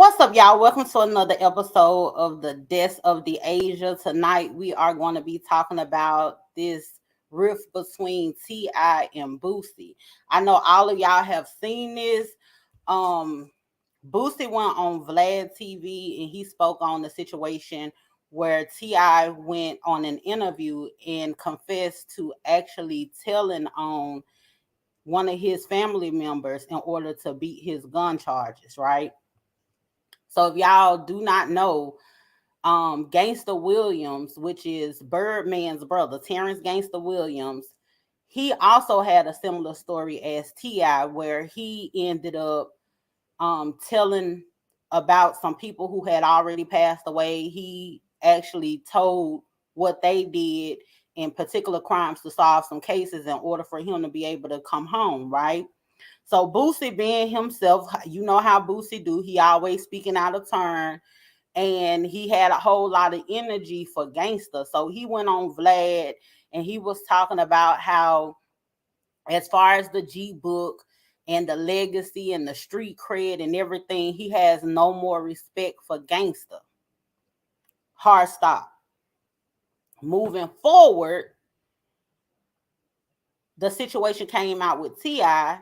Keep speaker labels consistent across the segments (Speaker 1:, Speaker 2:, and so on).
Speaker 1: What's up, y'all? Welcome to another episode of the Deaths of the Asia. Tonight, we are going to be talking about this rift between T.I. and Boosie. I know all of y'all have seen this. Um, Boosie went on Vlad TV and he spoke on the situation where T.I. went on an interview and confessed to actually telling on one of his family members in order to beat his gun charges, right? So if y'all do not know, Gangsta Williams, which is Birdman's brother, Terrence Gangsta Williams, he also had a similar story as T.I., where he ended up telling about some people who had already passed away. He actually told what they did in particular crimes to solve some cases in order for him to be able to come home, right? So Boosie being himself, you know how Boosie do. He always speaking out of turn, and he had a whole lot of energy for gangster. So he went on Vlad and he was talking about how, as far as the G book and the legacy and the street cred and everything, he has no more respect for gangster. Hard stop. Moving forward, the situation came out with T.I.,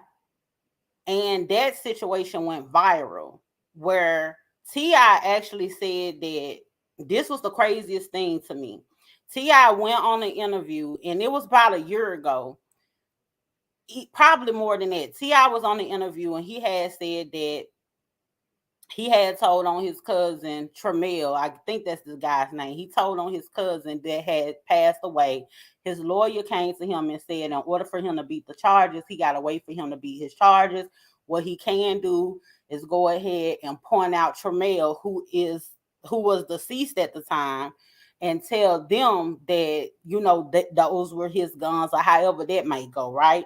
Speaker 1: and that situation went viral, where T.I. actually said that this was the craziest thing to me. T.I. went on an interview, and it was about a year ago, probably more than that. T.I. was on the interview, and he had said that he had told on his cousin Tremel, I think that's the guy's name. He told on his cousin that had passed away. His lawyer came to him and said, in order for him to beat the charges, he got to wait for him to beat his charges. What he can do is go ahead and point out Tremel, who was deceased at the time, and tell them that, that those were his guns, or however that may go, right?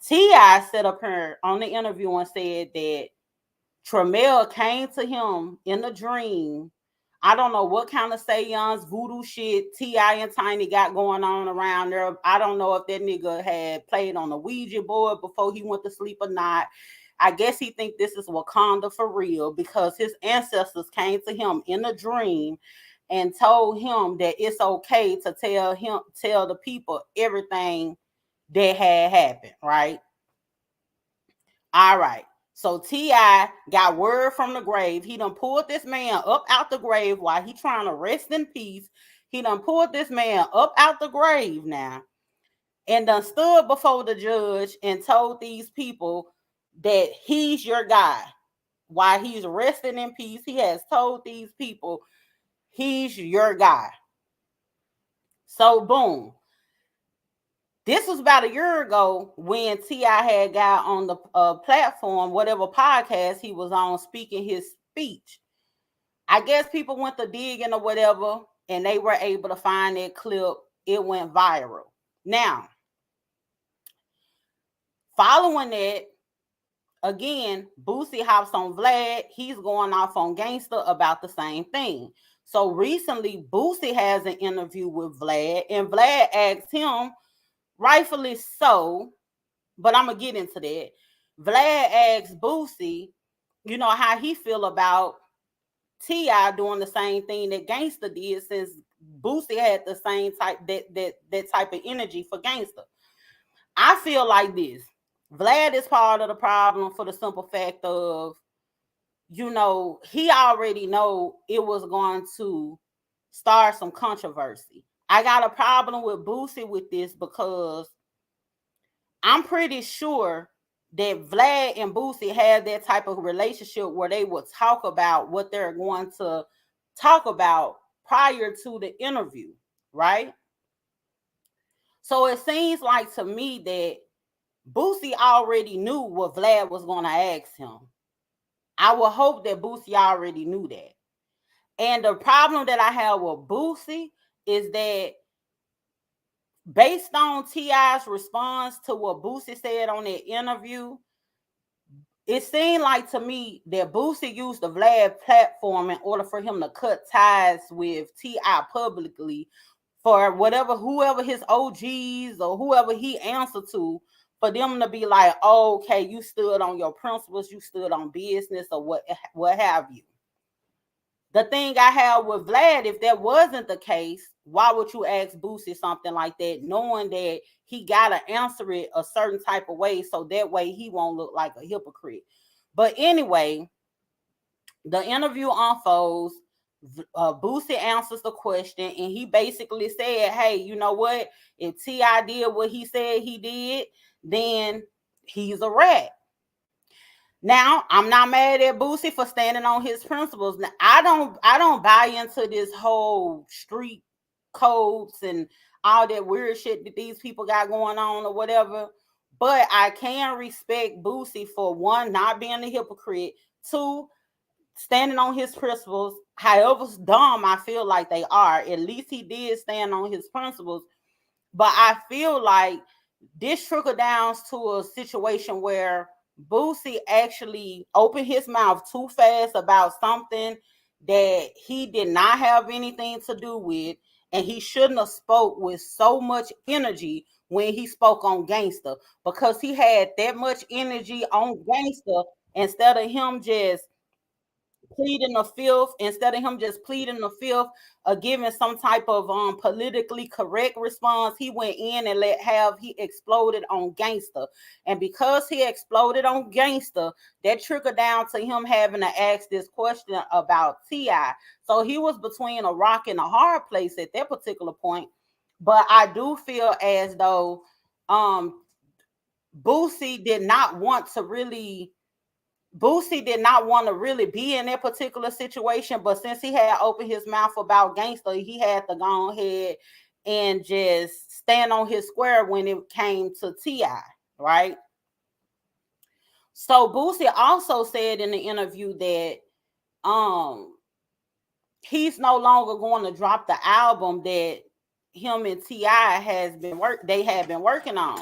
Speaker 1: T.I. set up here on the interview and said that Tremel came to him in a dream. I don't know what kind of seance voodoo shit T.I. and Tiny got going on around there. I don't know if that nigga had played on a Ouija board before he went to sleep or not. I guess he think this is Wakanda for real, because his ancestors came to him in a dream and told him that it's okay to tell the people everything that had happened, right? All right. So T.I. got word from the grave. He done pulled this man up out the grave while he trying to rest in peace. He done pulled this man up out the grave now, and done stood before the judge and told these people that he's your guy. While he's resting in peace, he has told these people he's your guy. So boom. This was about a year ago when T.I. had got on the platform, whatever podcast he was on, speaking his speech. I guess people went to digging or whatever, and they were able to find that clip. It went viral. Now, following that, again, Boosie hops on Vlad. He's going off on Gangsta about the same thing. So recently, Boosie has an interview with Vlad, and Vlad asked him, rightfully so, but I'm gonna get into that. Vlad asked Boosie, how he feel about T.I. doing the same thing that Gangsta did, since Boosie had the same type that type of energy for Gangsta. I feel like this. Vlad is part of the problem for the simple fact of, he already know it was going to start some controversy. I got a problem with Boosie with this because I'm pretty sure that Vlad and Boosie had that type of relationship where they would talk about what they're going to talk about prior to the interview, right? So it seems like to me that Boosie already knew what Vlad was going to ask him. I would hope that Boosie already knew that. And the problem that I have with Boosie is that, based on T.I.'s response to what Boosie said on that interview, it seemed like to me that Boosie used the Vlad platform in order for him to cut ties with T.I. publicly for whoever his OGs or whoever he answered to, for them to be like, oh, okay, you stood on your principles, you stood on business, or what have you. The thing I have with Vlad, if that wasn't the case, why would you ask Boosie something like that, knowing that he gotta answer it a certain type of way, so that way he won't look like a hypocrite. But anyway, the interview unfolds. Boosie answers the question, and he basically said, hey, you know what? If T.I. did what he said he did, then he's a rat. Now, I'm not mad at Boosie for standing on his principles. Now, I don't buy into this whole street codes and all that weird shit that these people got going on or whatever. But I can respect Boosie for, one, not being a hypocrite, two, standing on his principles. However dumb I feel like they are, at least he did stand on his principles. But I feel like this trickled down to a situation where Boosie actually opened his mouth too fast about something that he did not have anything to do with, and he shouldn't have spoke with so much energy when he spoke on gangster, because he had that much energy on gangster instead of him just pleading the fifth, or giving some type of politically correct response. He went in and he exploded on gangster. And because he exploded on gangster, that trickled down to him having to ask this question about T.I. So he was between a rock and a hard place at that particular point. But I do feel as though Boosie did not want to really be in that particular situation, but since he had opened his mouth about gangster, he had to go ahead and just stand on his square when it came to T.I., right? So Boosie also said in the interview that he's no longer going to drop the album that him and T.I. have been working on.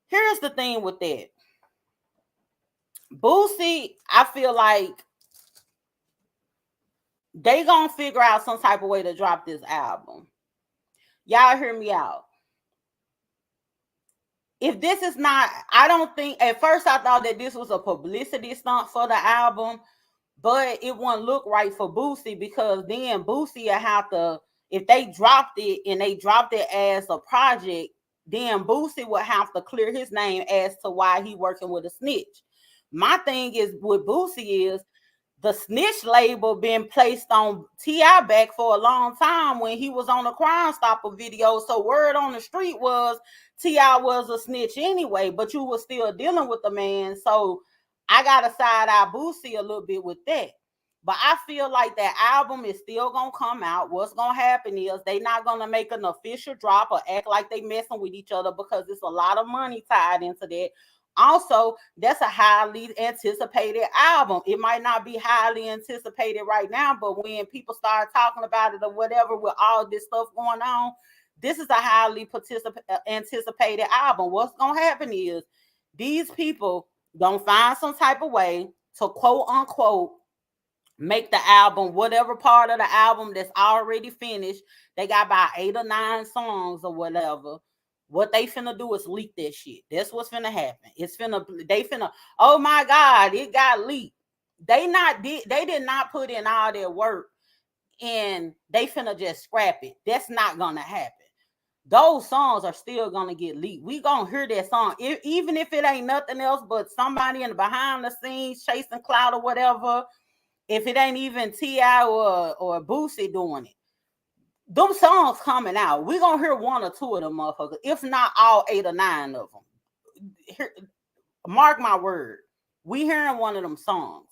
Speaker 1: Here's the thing with that. Boosie, I feel like they gonna figure out some type of way to drop this album. Y'all hear me out. If this is not, I don't think, at first I thought that this was a publicity stunt for the album, but it wouldn't look right for Boosie, because then Boosie will have to, if they dropped it and they dropped it as a project, then Boosie would have to clear his name as to why he working with a snitch. My thing is with Boosie is the snitch label been placed on T.I. back for a long time when he was on a Crime Stopper video. So word on the street was T.I. was a snitch anyway, but you were still dealing with the man. So I got to side eye Boosie a little bit with that. But I feel like that album is still going to come out. What's going to happen is they not going to make an official drop or act like they messing with each other, because it's a lot of money tied into that. Also, that's a highly anticipated album. It might not be highly anticipated right now, but when people start talking about it or whatever, with all this stuff going on, this is a highly anticipated album. What's going to happen is these people going to find some type of way to quote unquote make the album, whatever part of the album that's already finished. They got about 8 or 9 songs or whatever. What they finna do is leak that shit. That's what's finna happen. They finna, oh my God, it got leaked. They did not put in all their work, and they finna just scrap it. That's not gonna happen. Those songs are still gonna get leaked. We gonna hear that song, even if it ain't nothing else but somebody in the behind the scenes chasing clout or whatever. If it ain't even T.I. or Boosie doing it, them songs coming out, we're gonna hear 1 or 2 of them motherfuckers, if not all 8 or 9 of them. Mark my word, we hearing one of them songs.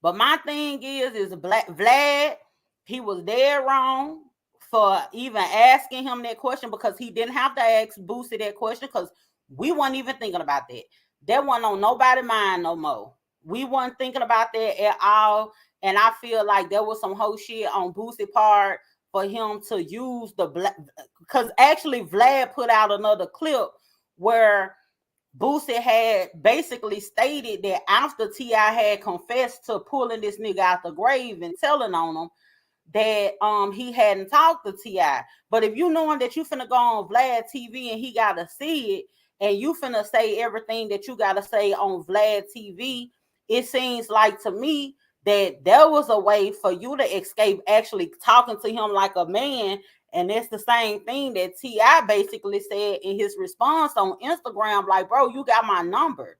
Speaker 1: But my thing is Vlad, he was dead wrong for even asking him that question, because he didn't have to ask Boosie that question, because we weren't even thinking about that. That wasn't on nobody's mind no more. We weren't thinking about that at all. And I feel like there was some whole shit on Boosie part for him to use because actually Vlad put out another clip where Boosie had basically stated that after T.I. had confessed to pulling this nigga out the grave and telling on him, that he hadn't talked to T.I. But if you knowing that you finna go on Vlad TV and he gotta see it, and you finna say everything that you gotta say on Vlad TV, it seems like to me that there was a way for you to escape actually talking to him like a man. And it's the same thing that T.I. basically said in his response on Instagram, like, bro, you got my number.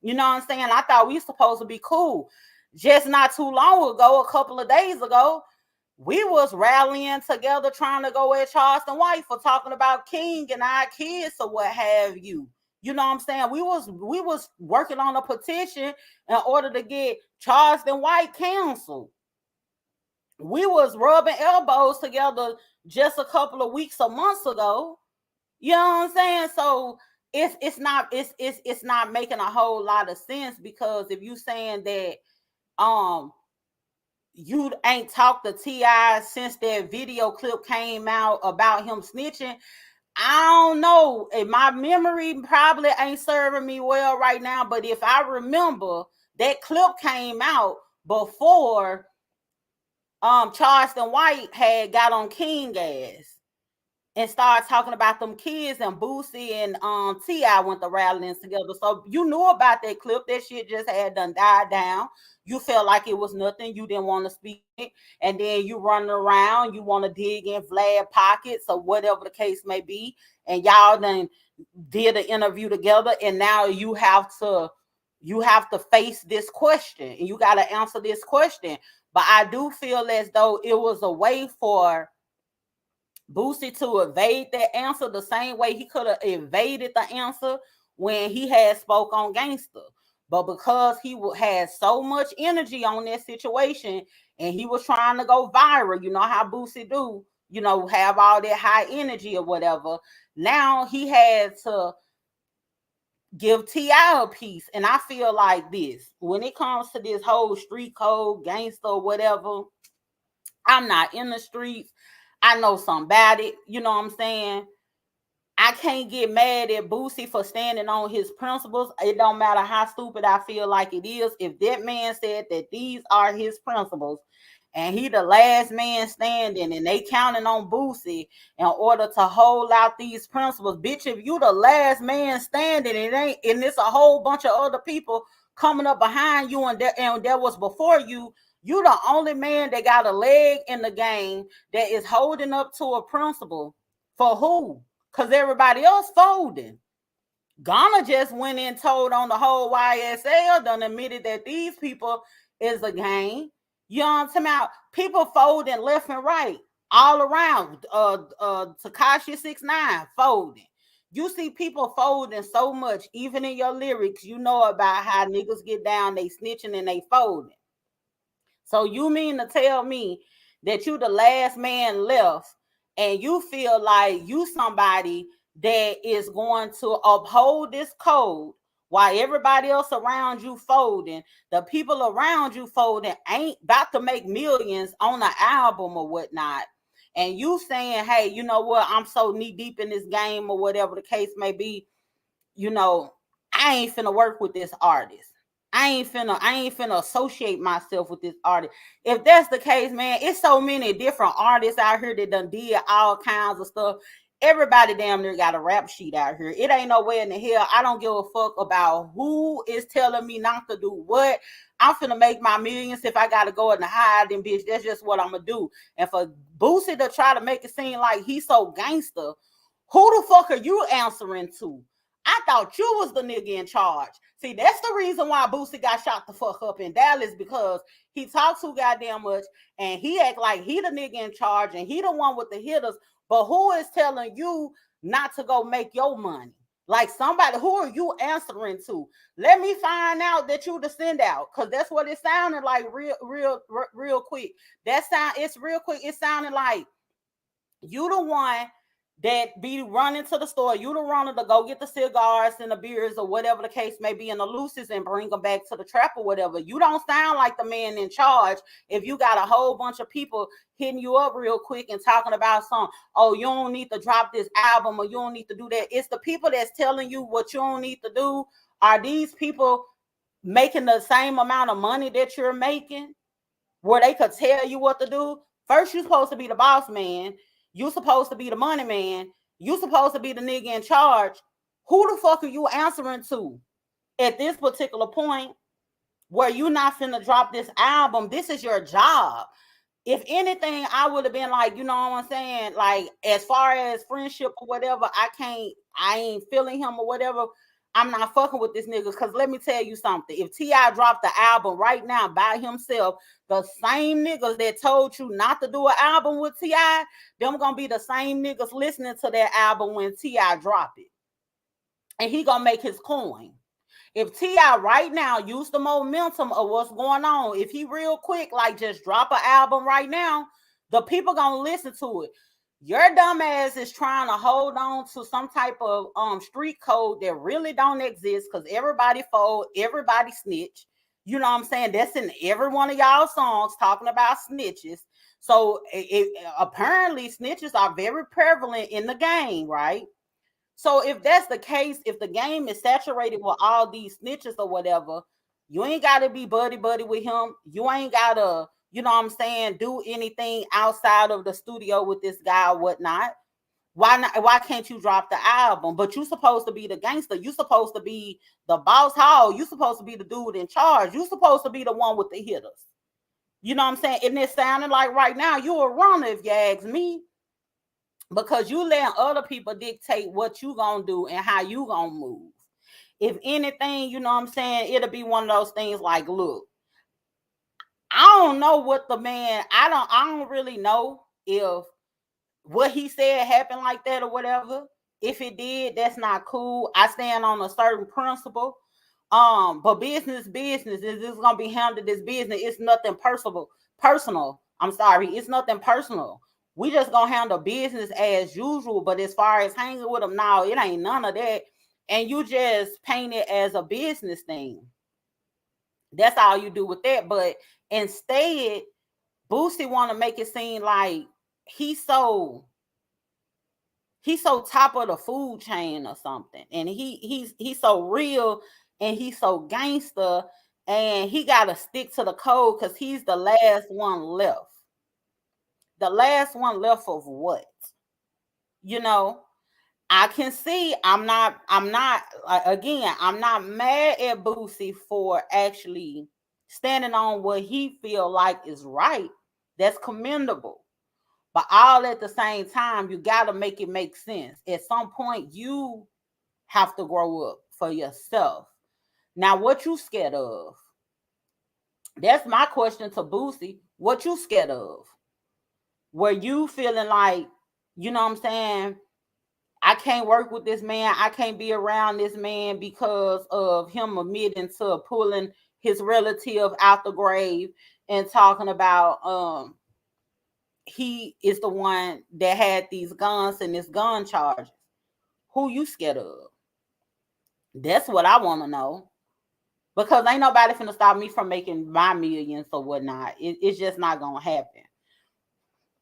Speaker 1: You know what I'm saying? I thought we supposed to be cool. Just not too long ago, a couple of days ago, we was rallying together trying to go at Charleston White for talking about King and our kids or what have you. You know what I'm saying? We was working on a petition in order to get Charleston White canceled. We was rubbing elbows together just a couple of weeks or months ago. You know what I'm saying? So it's not making a whole lot of sense, because if you saying that you ain't talked to T.I. since that video clip came out about him snitching, I don't know. My memory probably ain't serving me well right now, but if I remember, that clip came out before Charleston White had got on King ass and started talking about them kids, and Boosie and T.I. went to rallying together. So you knew about that clip. That shit just had done died down. You felt like it was nothing. You didn't want to speak it. And then you running around. You want to dig in Vlad pockets or whatever the case may be. And y'all then did an interview together. And now you have to face this question. And you got to answer this question. But I do feel as though it was a way for Boosie to evade that answer the same way he could have evaded the answer when he had spoke on Gangster. But because he had so much energy on that situation and he was trying to go viral, you know how Boosie do, you know, have all that high energy or whatever. Now he had to give T.I. a piece. And I feel like this, when it comes to this whole street code, gangster, whatever, I'm not in the streets. I know something about it. You know what I'm saying? I can't get mad at Boosie for standing on his principles. It don't matter how stupid I feel like it is. If that man said that these are his principles and he the last man standing and they counting on Boosie in order to hold out these principles, bitch, if you the last man standing, it ain't, and it's a whole bunch of other people coming up behind you and there was before you, you the only man that got a leg in the game that is holding up to a principle. For who? Because everybody else folding. Ghana just went and told on the whole YSL, done admitted that these people is a gang. You know what I'm talking about? People folding left and right, all around. Tekashi 6ix9ine folding. You see people folding so much, even in your lyrics, you know about how niggas get down, they snitching and they folding. So you mean to tell me that you the last man left and you feel like you somebody that is going to uphold this code while everybody else around you folding? The people around you folding ain't about to make millions on an album or whatnot. And you saying, hey, you know what, I'm so knee deep in this game or whatever the case may be, you know, I ain't finna work with this artist. I ain't finna associate myself with this artist. If that's the case, man, it's so many different artists out here that done did all kinds of stuff. Everybody damn near got a rap sheet out here. It ain't no way in the hell I don't give a fuck about who is telling me not to do what. I'm finna make my millions. If I gotta go in the hiding, bitch, that's just what I'm gonna do. And for Boosie to try to make it seem like he's so gangster, who the fuck are you answering to? I thought you was the nigga in charge. See, that's the reason why Boosie got shot the fuck up in Dallas, because he talks too goddamn much and he act like he the nigga in charge and he the one with the hitters. But who is telling you not to go make your money? Like somebody, who are you answering to? Let me find out that you the send out, because that's what it sounded like real quick. It's real quick. It sounded like you the one that be running to the store, you the runner to go get the cigars and the beers or whatever the case may be in the looses and bring them back to the trap or whatever. You don't sound like the man in charge if you got a whole bunch of people hitting you up real quick and talking about something. Oh, you don't need to drop this album or you don't need to do that. It's the people that's telling you what you don't need to do. Are these people making the same amount of money that you're making, where they could tell you what to do? First, you supposed to be the boss man. You supposed to be the money man. You supposed to be the nigga in charge. Who the fuck are you answering to at this particular point where you not finna drop this album? This is your job. If anything, I would have been like, you know what I'm saying? Like, as far as friendship or whatever, I ain't feeling him or whatever. I'm not fucking with this nigga. Because let me tell you something. If T.I. dropped the album right now by himself, the same niggas that told you not to do an album with T.I., them gonna be the same niggas listening to that album when T.I. drop it. And he gonna make his coin. If T.I. right now use the momentum of what's going on, if he real quick, like just drop an album right now, the people gonna listen to it. Your dumb ass is trying to hold on to some type of street code that really don't exist because everybody fold, everybody snitch. You know what I'm saying? That's in every one of y'all songs talking about snitches. So apparently snitches are very prevalent in the game, right? So if that's the case, if the game is saturated with all these snitches or whatever, you ain't got to be buddy with him. You ain't got to, you know what I'm saying, do anything outside of the studio with this guy or whatnot. Why not? Why can't you drop the album? But you supposed to be the gangster. You supposed to be the boss hog. You supposed to be the dude in charge. You supposed to be the one with the hitters. You know what I'm saying? And it's sounding like right now you a runner, if you ask me, because you letting other people dictate what you gonna do and how you gonna move. If anything, you know what I'm saying, it'll be one of those things like, look, I don't know what the man, I don't really know if what he said happened like that or whatever. If it did, that's not cool. I stand on a certain principle. But business is this gonna be handled as business. It's nothing personal. I'm sorry, it's nothing personal. We just gonna handle business as usual. But as far as hanging with them now, it ain't none of that. And you just paint it as a business thing. That's all you do with that. But instead, Boosie want to make it seem like he's so top of the food chain or something, and he's so real and he's so gangster, and he got to stick to the code because he's the last one left. The last one left of what? You know, I can see. I'm not again, I'm not mad at Boosie for actually standing on what he feel like is right. That's commendable. But all at the same time, you got to make it make sense. At some point, you have to grow up for yourself. Now, what you scared of? That's my question to Boosie. What you scared of? Were you feeling like, you know what I'm saying, I can't work with this man. I can't be around this man because of him admitting to pulling his relative out the grave and talking about he is the one that had these guns and this gun charges. Who you scared of? That's what I want to know. Because ain't nobody finna stop me from making my millions or whatnot. It's just not gonna happen.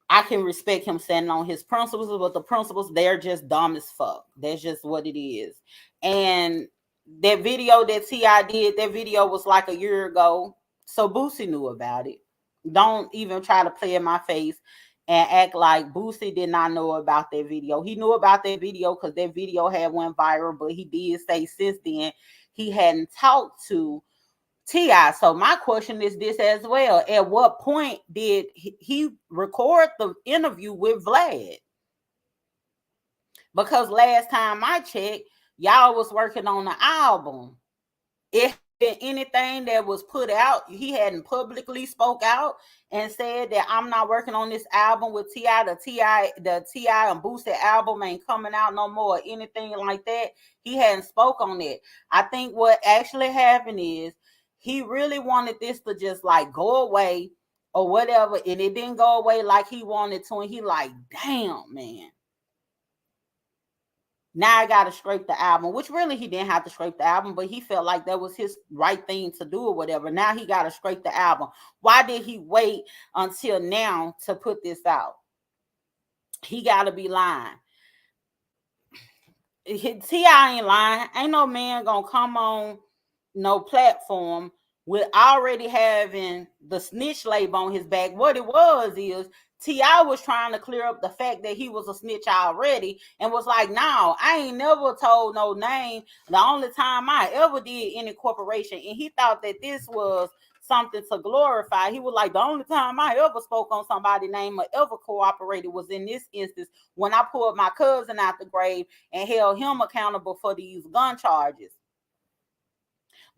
Speaker 1: I can respect him standing on his principles, but the principles, they're just dumb as fuck. That's just what it is. And that video that T.I. did, that video was like a year ago. So Boosie knew about it. Don't even try to play in my face and act like Boosie did not know about that video. He knew about that video because that video had went viral, but he did say since then he hadn't talked to T.I. So my question is this as well. At what point did he record the interview with Vlad? Because last time I checked, y'all was working on the album. If anything that was put out, he hadn't publicly spoke out and said that I'm not working on this album with T.I. The T.I. and Boosie album ain't coming out no more, or anything like that. He hadn't spoke on it. I think what actually happened is he really wanted this to just like go away or whatever, and it didn't go away like he wanted to, and he like, damn, man. Now I got to scrape the album, which really he didn't have to scrape the album, but he felt like that was his right thing to do or whatever. Now he got to scrape the album. Why did he wait until now to put this out? He got to be lying. T.I. ain't lying. Ain't no man gonna come on no platform with already having the snitch label on his back. What it was is T.I. was trying to clear up the fact that he was a snitch already and was like, no, I ain't never told no name. The only time I ever did any corporation, and he thought that this was something to glorify. He was like, the only time I ever spoke on somebody's name or ever cooperated was in this instance when I pulled my cousin out the grave and held him accountable for these gun charges.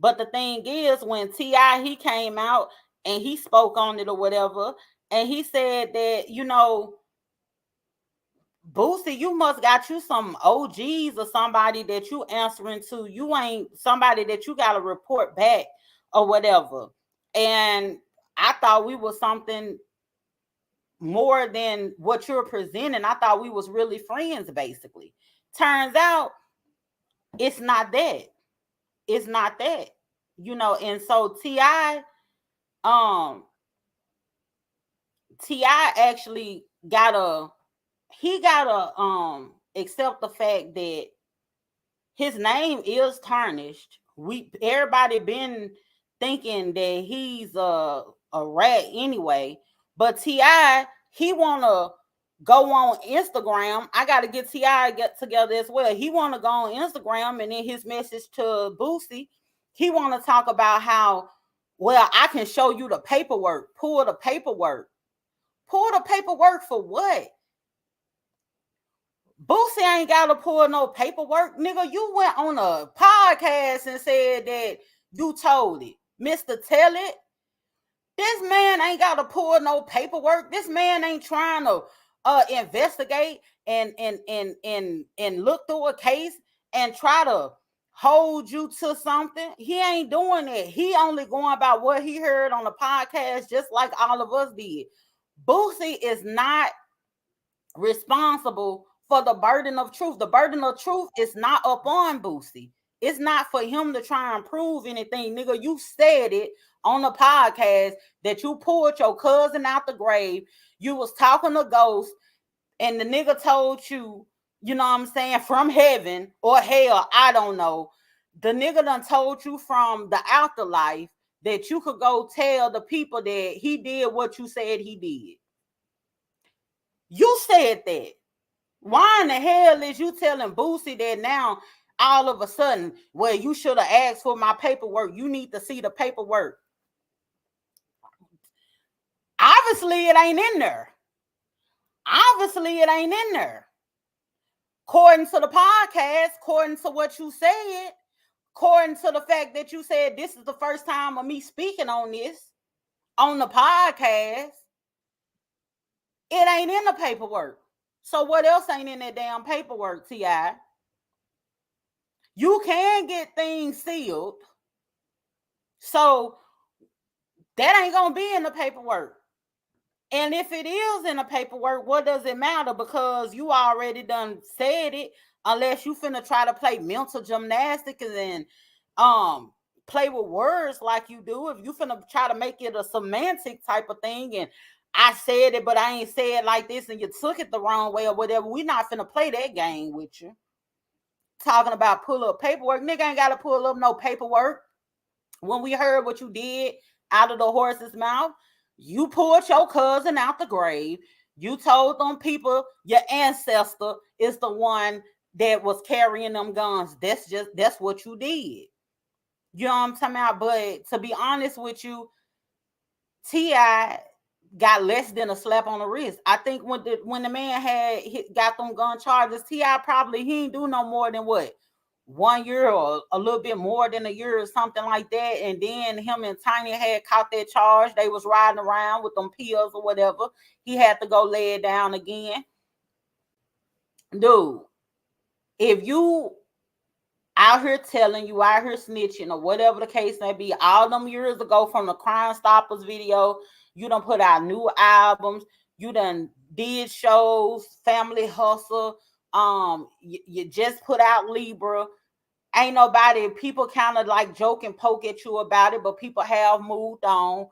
Speaker 1: But the thing is, when T.I. he came out and he spoke on it or whatever, and he said that, you know, Boosie, you must got you some OGs or somebody that you answering to. You ain't somebody that you got to report back or whatever. And I thought we was something more than what you're presenting. I thought we was really friends, basically. Turns out it's not that. It's not that. You know, and so T.I. actually gotta accept the fact that his name is tarnished. Everybody been thinking that he's a rat anyway, but T.I. he wanna go on Instagram. I gotta get T.I. get together as well. He wanna go on Instagram, and in his message to Boosie, he wanna talk about how, well, I can show you the paperwork. Pull the paperwork. Pull the paperwork for what? Boosie ain't got to pull no paperwork. Nigga, you went on a podcast and said that you told it. Mr. Tell It. This man ain't got to pull no paperwork. This man ain't trying to investigate and look through a case and try to hold you to something. He ain't doing it. He only going about what he heard on the podcast, just like all of us did. Boosie is not responsible for the burden of truth. The burden of truth is not up on Boosie. It's not for him to try and prove anything. Nigga, you said it on the podcast that you pulled your cousin out the grave. You was talking to ghosts, and the nigga told you, you know what I'm saying, from heaven or hell, I don't know. The nigga done told you from the afterlife that you could go tell the people that he did what you said he did. You said that. Why in the hell is you telling Boosie that now all of a sudden, well, you should have asked for my paperwork. You need to see the paperwork. Obviously, it ain't in there. Obviously, it ain't in there. According to the podcast, according to what you said, according to the fact that you said this is the first time of me speaking on this on the podcast, it ain't in the paperwork. So what else ain't in that damn paperwork, T.I.? You can get things sealed. So that ain't going to be in the paperwork. And if it is in the paperwork, what does it matter? Because you already done said it, unless you finna try to play mental gymnastics and play with words like you do. If you finna try to make it a semantic type of thing and I said it, but I ain't said it like this and you took it the wrong way or whatever, we not finna play that game with you. Talking about pull up paperwork. Nigga ain't got to pull up no paperwork. When we heard what you did out of the horse's mouth, you pulled your cousin out the grave. You told them people your ancestor is the one that was carrying them guns. That's what you did. You know what I'm talking about? But to be honest with you, T.I. got less than a slap on the wrist. I think when the man got them gun charges, T.I. probably he ain't do no more than what? 1 year or a little bit more than a year or something like that. And then him and Tiny had caught that charge. They was riding around with them pills or whatever. He had to go lay it down again. Dude, if you out here telling you out here snitching or whatever the case may be, all them years ago from the Crime Stoppers video, you done put out new albums, you done did shows, Family Hustle, you just put out Libra. Ain't nobody, people kind of like joke and poke at you about it, but people have moved on.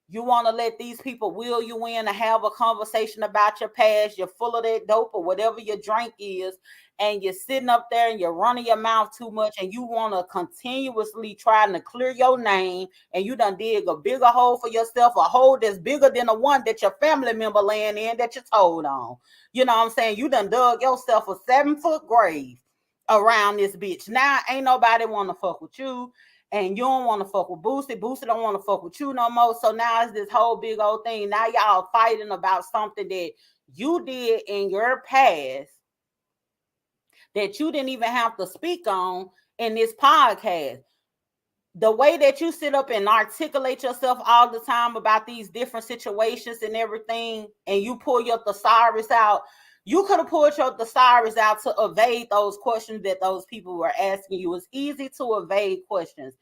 Speaker 1: You want to let these people wheel you in to have a conversation about your past. You're full of that dope or whatever your drink is. and you're sitting up there and you're running your mouth too much and you want to continuously trying to clear your name, and you done dig a bigger hole for yourself, a hole that's bigger than the one that your family member laying in that you told on. You know what I'm saying? You done dug yourself a 7-foot grave around this bitch. Now ain't nobody want to fuck with you, and you don't want to fuck with Boosie. Boosie don't want to fuck with you no more. So now it's this whole big old thing. Now y'all fighting about something that you did in your past that you didn't even have to speak on in this podcast. The way that you sit up and articulate yourself all the time about these different situations and everything, and you pull your thesaurus out, you could have pulled your thesaurus out to evade those questions that those people were asking you. It's easy to evade questions.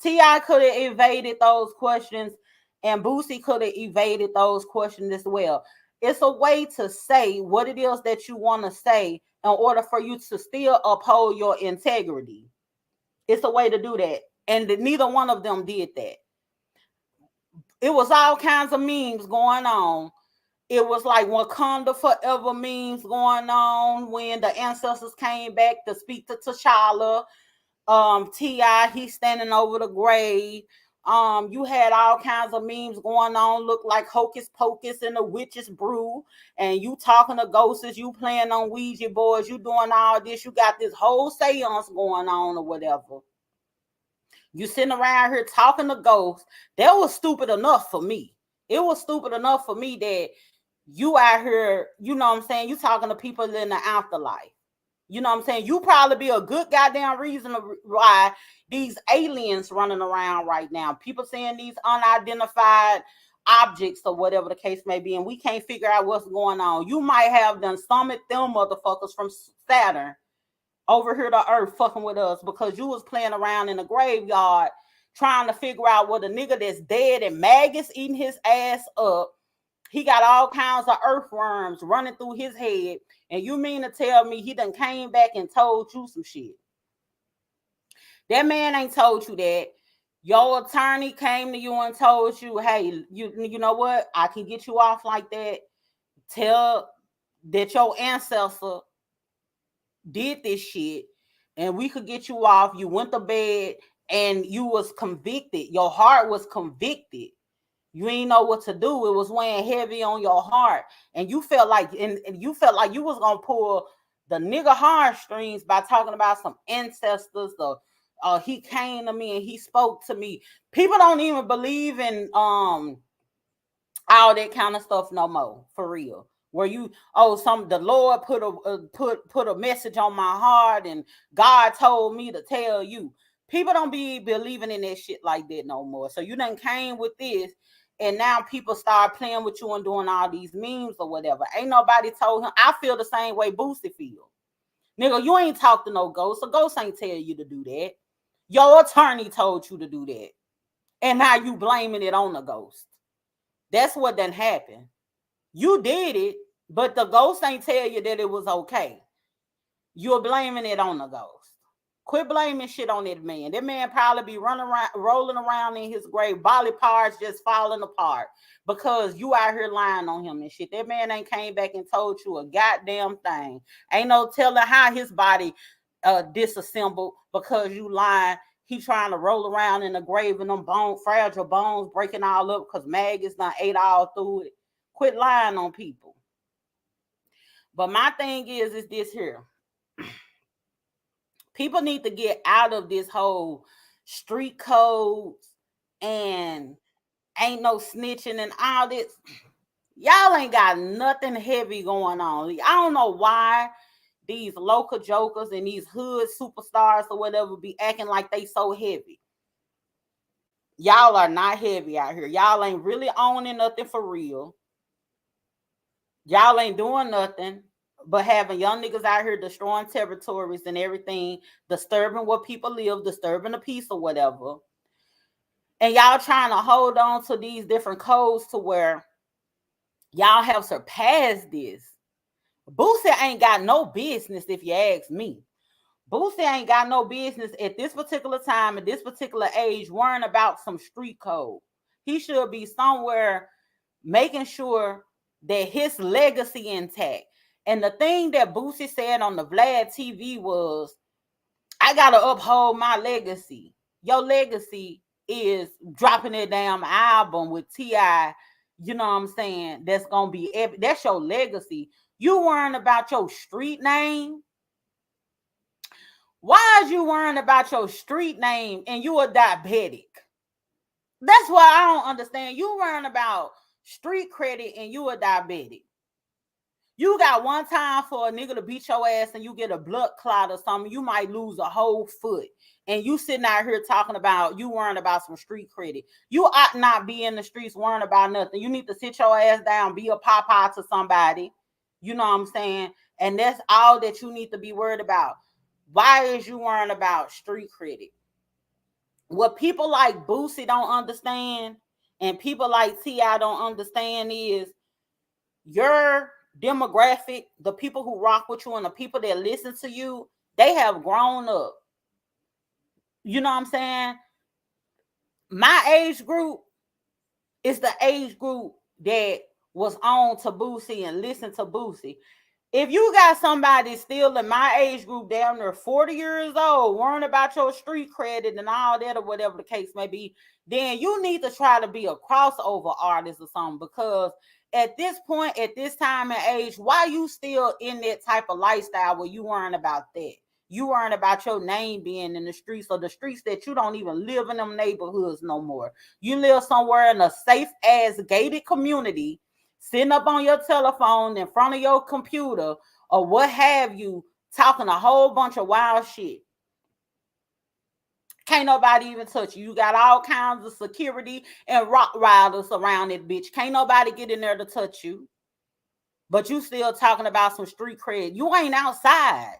Speaker 1: T.I. could have evaded those questions, and Boosie could have evaded those questions as well. It's a way to say what it is that you want to say in order for you to still uphold your integrity. It's a way to do that. And neither one of them did that. It was all kinds of memes going on. It was like Wakanda Forever memes going on when the ancestors came back to speak to T'Challa. T.I., he's standing over the grave. You had all kinds of memes going on, look like Hocus Pocus and the Witch's Brew, and you talking to ghosts, you playing on Ouija boards, you doing all this, you got this whole seance going on or whatever. You sitting around here talking to ghosts. That was stupid enough for me. It was stupid enough for me that you out here, you know what I'm saying, you talking to people in the afterlife. You know what I'm saying? You probably be a good goddamn reason why these aliens running around right now. People saying these unidentified objects or whatever the case may be, and we can't figure out what's going on. You might have done summoned them motherfuckers from Saturn over here to Earth fucking with us because you was playing around in the graveyard trying to figure out what a nigga that's dead and maggots eating his ass up. He got all kinds of earthworms running through his head. And you mean to tell me he done came back and told you some shit? That man ain't told you that. Your attorney came to you and told you, hey, you know what? I can get you off like that. Tell that your ancestor did this shit and we could get you off. You went to bed and you was convicted. Your heart was convicted. You ain't know what to do. It was weighing heavy on your heart, and you felt like and you felt like you was gonna pull the nigga heartstrings by talking about some ancestors. He came to me and he spoke to me. People don't even believe in all that kind of stuff no more, for real. Where the Lord put a message on my heart and God told me to tell you. People don't be believing in that shit like that no more. So you done came with this, and now people start playing with you and doing all these memes or whatever. Ain't nobody told him. I feel the same way Boosie feel. Nigga, you ain't talked to no ghost. A ghost ain't tell you to do that. Your attorney told you to do that. And now you blaming it on the ghost. That's what done happened. You did it, but the ghost ain't tell you that it was okay. You're blaming it on the ghost. Quit blaming shit on that man. That man probably be rolling around in his grave, body parts just falling apart because you out here lying on him and shit. That man ain't came back and told you a goddamn thing. Ain't no telling how his body disassembled because you lying. He trying to roll around in the grave and them fragile bones breaking all up because maggots done ate all through it. Quit lying on people. But my thing is this here. People need to get out of this whole street codes and ain't no snitching and all this. Y'all ain't got nothing heavy going on. I don't know why these local jokers and these hood superstars or whatever be acting like they so heavy. Y'all are not heavy out here. Y'all ain't really owning nothing for real. Y'all ain't doing nothing but having young niggas out here destroying territories and everything, disturbing what people live, disturbing the peace or whatever. And y'all trying to hold on to these different codes to where y'all have surpassed this. Boosie ain't got no business, if you ask me. Boosie ain't got no business at this particular time, at this particular age, worrying about some street code. He should be somewhere making sure that his legacy intact. And the thing that Boosie said on the Vlad TV was, I gotta uphold my legacy. Your legacy is dropping that damn album with T.I., you know what I'm saying? That's gonna be epic. That's your legacy. You worrying about your street name? Why is you worrying about your street name and you a diabetic? That's why I don't understand. You worrying about street credit and you a diabetic. You got one time for a nigga to beat your ass and you get a blood clot or something, you might lose a whole foot. And you sitting out here talking about you worrying about some street credit. You ought not be in the streets worrying about nothing. You need to sit your ass down, be a papa to somebody. You know what I'm saying? And that's all that you need to be worried about. Why is you worrying about street credit? What people like Boosie don't understand and people like T.I. don't understand is your demographic, the people who rock with you and the people that listen to you, they have grown up. You know what I'm saying? My age group is the age group that was on to Boosie and listened to Boosie. If you got somebody still in my age group down there 40 years old, worrying about your street credit and all that or whatever the case may be, then you need to try to be a crossover artist or something, because at this point, at this time and age, why you still in that type of lifestyle where you worrying about that? You worrying about your name being in the streets, or the streets that you don't even live in them neighborhoods no more. You live somewhere in a safe ass gated community, sitting up on your telephone in front of your computer or what have you, talking a whole bunch of wild shit. Can't nobody even touch you. You got all kinds of security and rock riders around it, bitch. Can't nobody get in there to touch you. But you still talking about some street cred. You ain't outside.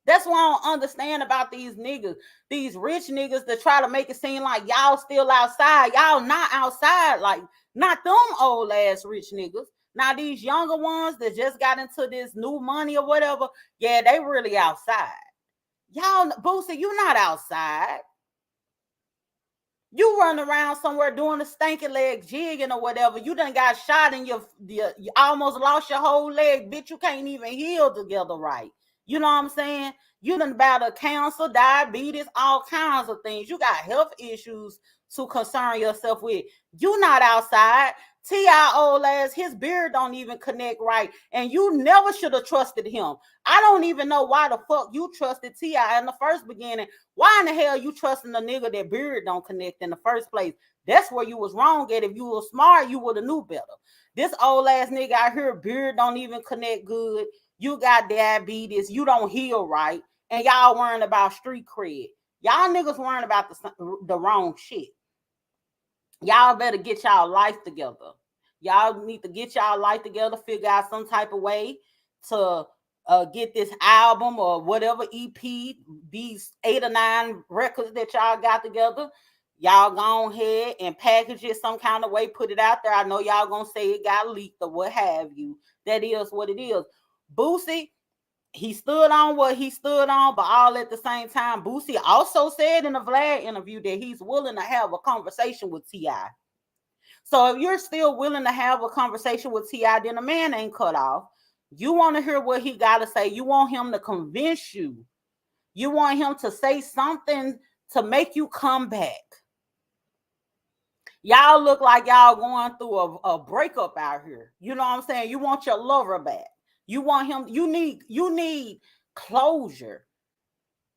Speaker 1: That's what I don't understand about these niggas. These rich niggas that try to make it seem like y'all still outside. Y'all not outside. Like, not them old ass rich niggas. Now, these younger ones that just got into this new money or whatever, yeah, they really outside. Y'all, Boosie, you not outside. You run around somewhere doing a stanky leg jigging or whatever. You done got shot in you almost lost your whole leg. Bitch, you can't even heal together right. You know what I'm saying? You done battle cancer, diabetes, all kinds of things. You got health issues to concern yourself with. You not outside. T.I. old ass, his beard don't even connect right. And you never should have trusted him. I don't even know why the fuck you trusted T.I. in the first beginning. Why in the hell you trusting a nigga that beard don't connect in the first place? That's where you was wrong at. If you were smart, you would have knew better. This old ass nigga out here, beard don't even connect good. You got diabetes. You don't heal right. And y'all worrying about street cred. Y'all niggas worrying about the wrong shit. Y'all better get y'all life together. Y'all need to get y'all life together, figure out some type of way to get this album or whatever EP, these 8 or 9 records that y'all got together. Y'all go ahead and package it some kind of way, put it out there. I know y'all gonna say it got leaked or what have you. That is what it is. Boosie, he stood on what he stood on, but all at the same time, Boosie also said in a Vlad interview that he's willing to have a conversation with T.I. So if you're still willing to have a conversation with T.I., then the man ain't cut off. You want to hear what he got to say. You want him to convince you. You want him to say something to make you come back. Y'all look like y'all going through a breakup out here. You know what I'm saying? You want your lover back. You want him. You need closure.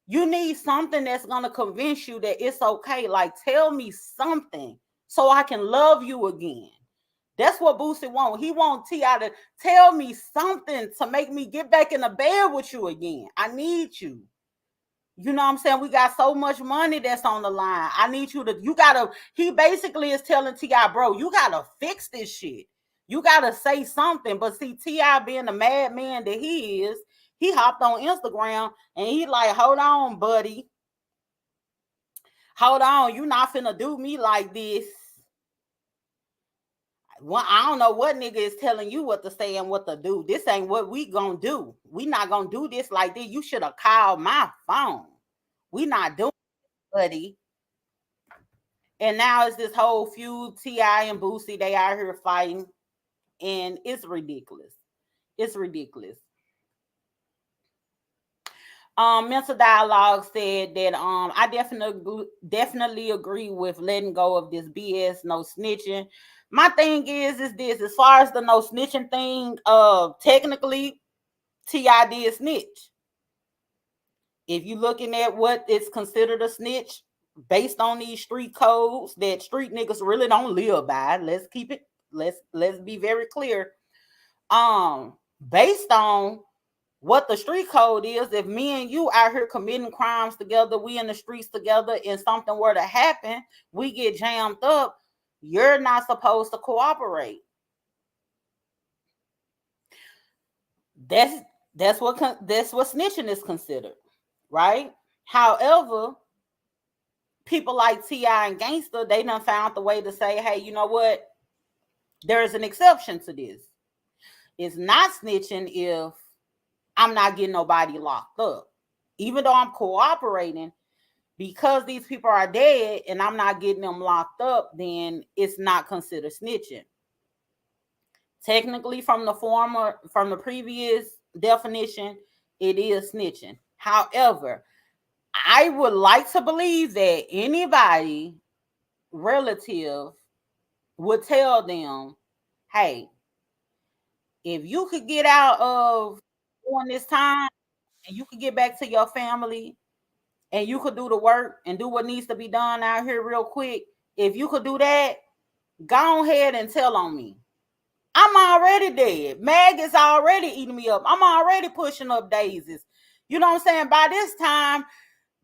Speaker 1: You need something that's going to convince you that it's okay. Like, tell me something so I can love you again. That's what Boosie wants. He wants T.I. to tell me something to make me get back in the bed with you again. I need you. You know what I'm saying? We got so much money that's on the line. I need you to, he basically is telling T.I., bro, you got to fix this shit. You got to say something. But see, T.I. being the madman that he is, he hopped on Instagram and he like, hold on, buddy. Hold on. You not finna do me like this. Well, I don't know what nigga is telling you what to say and what to do. This ain't what we gonna do. We not gonna do this like this. You should have called my phone. We not doing it, buddy. And now it's this whole feud. T.I. and Boosie, they out here fighting. And it's ridiculous. It's ridiculous. Mental Dialogue said that I definitely agree with letting go of this BS, no snitching. My thing is this: as far as the no snitching thing, technically T.I. did snitch. If you're looking at what is considered a snitch based on these street codes that street niggas really don't live by, let's be very clear. Based on what the street code is, if me and you out here committing crimes together, we in the streets together, and something were to happen, we get jammed up, you're not supposed to cooperate. That's what snitching is considered, right? However, people like T.I. and Gangsta, they done found the way to say, hey, you know what? There's an exception to this. It's not snitching if I'm not getting nobody locked up. Even though I'm cooperating, because these people are dead and I'm not getting them locked up, then it's not considered snitching. Technically, from the previous definition, it is snitching. However, I would like to believe that anybody relative would tell them, hey, if you could get out of during this time and you could get back to your family and you could do the work and do what needs to be done out here real quick, if you could do that, go ahead and tell on me. I'm already dead. Mag is already eating me up. I'm already pushing up daisies. You know what I'm saying? By this time,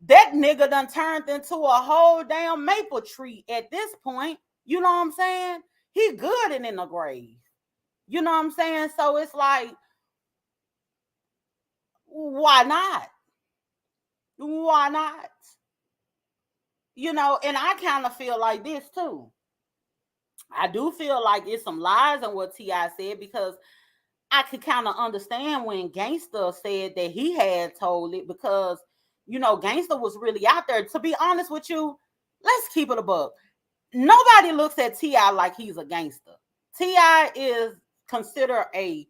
Speaker 1: that nigga done turned into a whole damn maple tree at this point. You know what I'm saying? He good and in the grave. You know what I'm saying? So it's like, why not? Why not? You know, and I kind of feel like this too. I do feel like it's some lies in what T.I. said, because I could kind of understand when Gangsta said that he had told it, because, you know, Gangsta was really out there. To be honest with you, let's keep it a buck. Nobody looks at T.I. like he's a gangster. T.I. is considered a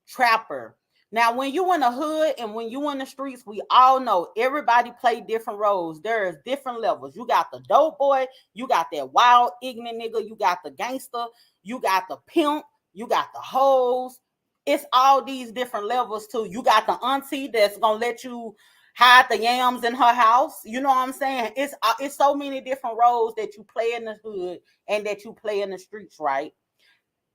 Speaker 1: trapper. Now, when you in the hood and when you in the streets, we all know everybody play different roles. There's different levels. You got the dope boy, you got that wild, ignorant nigga, you got the gangster, you got the pimp, you got the hoes. It's all these different levels too. You got the auntie that's gonna let you hide the yams in her house. You know what I'm saying? It's so many different roles that you play in the hood and that you play in the streets, right?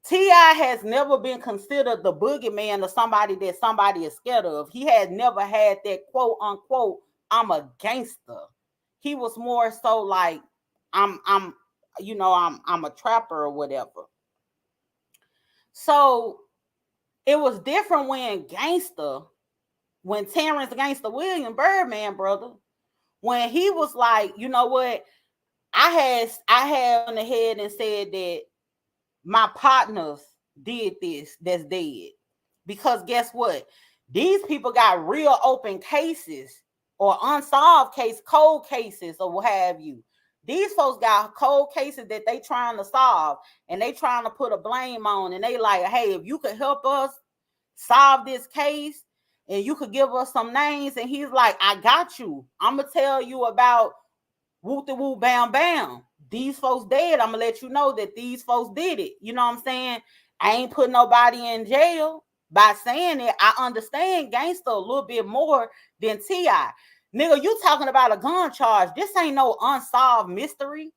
Speaker 1: T.I. has never been considered the boogeyman or somebody that somebody is scared of. He has never had that quote unquote, I'm a gangster. He was more so like, I'm I'm a trapper or whatever. So it was different when Terrence Gangster William, Birdman brother, when he was like, you know what, I had on the head and said that my partners did this that's dead. Because guess what? These people got real open cases or unsolved cold cases or what have you. These folks got cold cases that they trying to solve and they trying to put a blame on, and they like, hey, if you could help us solve this case and you could give us some names. And he's like, I got you. I'm going to tell you about whoop the whoop bam bam. These folks dead. I'm gonna let you know that these folks did it. You know what I'm saying? I ain't put nobody in jail by saying it. I understand Gangsta a little bit more than T.I. Nigga, you talking about a gun charge. This ain't no unsolved mystery.